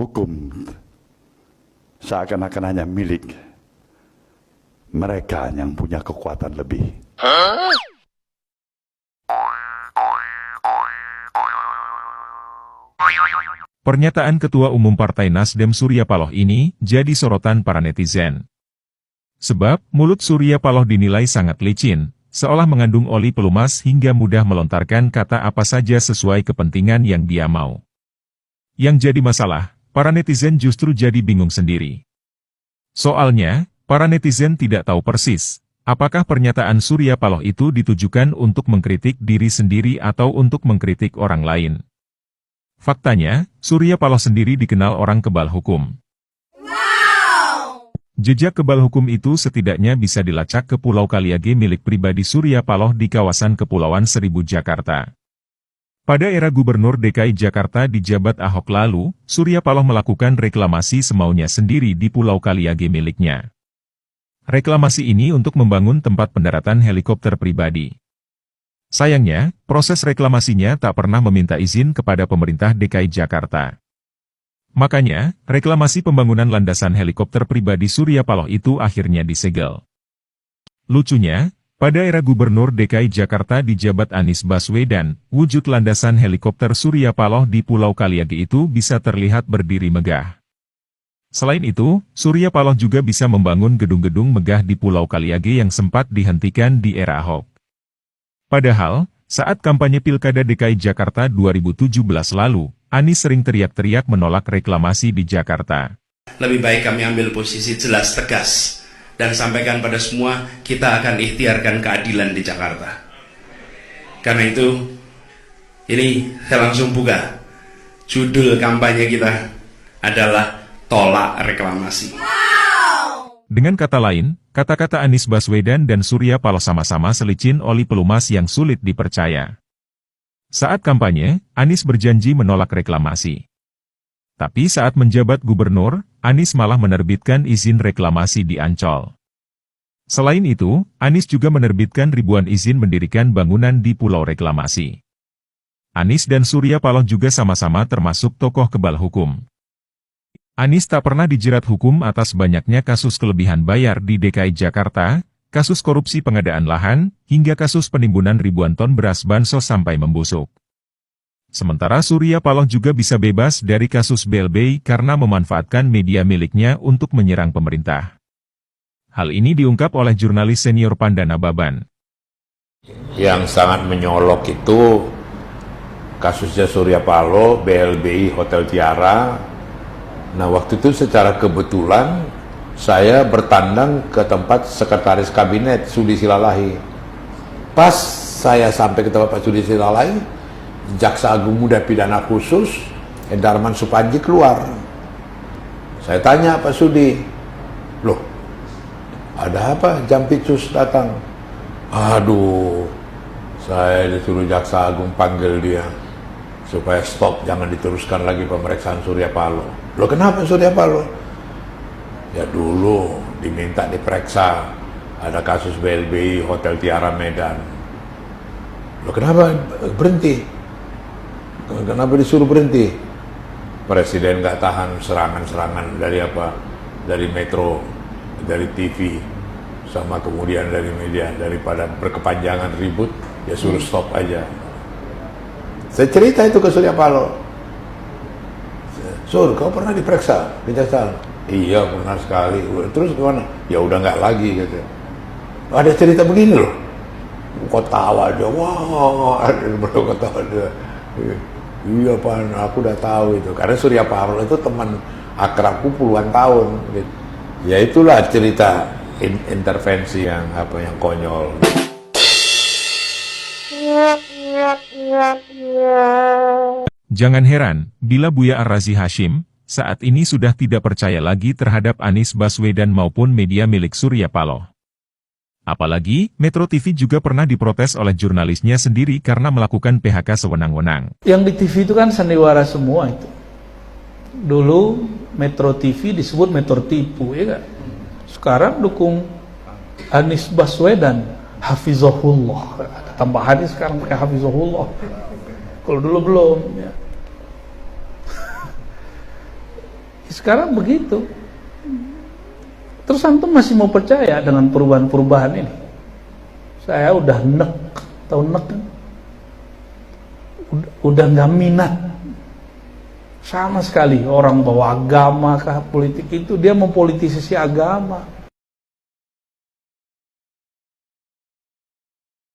hukum seakan-akan hanya milik mereka yang punya kekuatan lebih. Pernyataan Ketua Umum Partai Nasdem Surya Paloh ini jadi sorotan para netizen. Sebab, mulut Surya Paloh dinilai sangat licin, seolah mengandung oli pelumas hingga mudah melontarkan kata apa saja sesuai kepentingan yang dia mau. Yang jadi masalah, para netizen justru jadi bingung sendiri. Soalnya, para netizen tidak tahu persis, apakah pernyataan Surya Paloh itu ditujukan untuk mengkritik diri sendiri atau untuk mengkritik orang lain. Faktanya, Surya Paloh sendiri dikenal orang kebal hukum. Jejak kebal hukum itu setidaknya bisa dilacak ke Pulau Kaliage milik pribadi Surya Paloh di kawasan Kepulauan Seribu, Jakarta. Pada era Gubernur DKI Jakarta di jabat Ahok lalu, Surya Paloh melakukan reklamasi semaunya sendiri di Pulau Kaliage miliknya. Reklamasi ini untuk membangun tempat pendaratan helikopter pribadi. Sayangnya, proses reklamasinya tak pernah meminta izin kepada pemerintah DKI Jakarta. Makanya, reklamasi pembangunan landasan helikopter pribadi Surya Paloh itu akhirnya disegel. Lucunya, pada era Gubernur DKI Jakarta di jabat Anies Baswedan, wujud landasan helikopter Surya Paloh di Pulau Kaliage itu bisa terlihat berdiri megah. Selain itu, Surya Paloh juga bisa membangun gedung-gedung megah di Pulau Kaliage yang sempat dihentikan di era Ahok. Padahal, saat kampanye Pilkada DKI Jakarta 2017 lalu, Anies sering teriak-teriak menolak reklamasi di Jakarta. Lebih baik kami ambil posisi jelas tegas dan sampaikan pada semua kita akan ikhtiarkan keadilan di Jakarta. Karena itu, ini saya langsung buka. Judul kampanye kita adalah tolak reklamasi. Dengan kata lain, kata-kata Anies Baswedan dan Surya Paloh sama-sama selicin oli pelumas yang sulit dipercaya. Saat kampanye, Anies berjanji menolak reklamasi. Tapi saat menjabat gubernur, Anies malah menerbitkan izin reklamasi di Ancol. Selain itu, Anies juga menerbitkan ribuan izin mendirikan bangunan di Pulau Reklamasi. Anies dan Surya Paloh juga sama-sama termasuk tokoh kebal hukum. Anies tak pernah dijerat hukum atas banyaknya kasus kelebihan bayar di DKI Jakarta, kasus korupsi pengadaan lahan, hingga kasus penimbunan ribuan ton beras bansos sampai membusuk. Sementara Surya Paloh juga bisa bebas dari kasus BLBI karena memanfaatkan media miliknya untuk menyerang pemerintah. Hal ini diungkap oleh jurnalis senior Pandana Baban. Yang sangat menyolok itu kasusnya Surya Paloh, BLBI Hotel Tiara. Nah, waktu itu secara kebetulan saya bertandang ke tempat sekretaris kabinet Sudi Silalahi. Pas saya sampai ke tempat Pak Sudi Silalahi, Jaksa Agung Muda Pidana Khusus Endarman Supanji keluar. Saya tanya Pak Sudi, loh, ada apa? Jampitsus datang. Aduh, saya disuruh Jaksa Agung panggil dia supaya stop, jangan diteruskan lagi pemeriksaan Surya Paloh. Loh, kenapa Surya Paloh? Ya dulu diminta diperiksa, ada kasus BLBI Hotel Tiara Medan. Loh, kenapa berhenti? Kenapa disuruh berhenti? Presiden nggak tahan serangan-serangan dari apa? Dari Metro, dari TV, sama kemudian dari media, daripada berkepanjangan ribut, ya suruh stop aja. Saya cerita itu ke Surya Paloh. Sur, kau pernah diperiksa kejaksaan? Iya, pernah sekali. Terus gimana? Ya udah nggak lagi gitu. Ada cerita begini loh. Kok tawa dia, wah, baru ketawa dia. Iya Pak, aku udah tahu itu. Karena Surya Paloh itu teman akrabku puluhan tahun. Gitu. Ya itulah cerita intervensi yang konyol. Jangan heran, bila Buya Ar-Razi Hashim, saat ini sudah tidak percaya lagi terhadap Anies Baswedan maupun media milik Surya Paloh. Apalagi, Metro TV juga pernah diprotes oleh jurnalisnya sendiri karena melakukan PHK sewenang-wenang. Yang di TV itu kan sandiwara semua itu. Dulu Metro TV disebut Metro Tipu, ya kan? Sekarang dukung Anies Baswedan, Hafizahullah. Ada tambahannya sekarang pakai Hafizahullah. Kalau dulu belum. Ya. Sekarang begitu. Terus antum masih mau percaya dengan perubahan-perubahan ini? Saya udah nek, tahu nek kan? Udah nggak minat sama sekali orang bawa agama kah politik itu, dia mempolitisasi agama.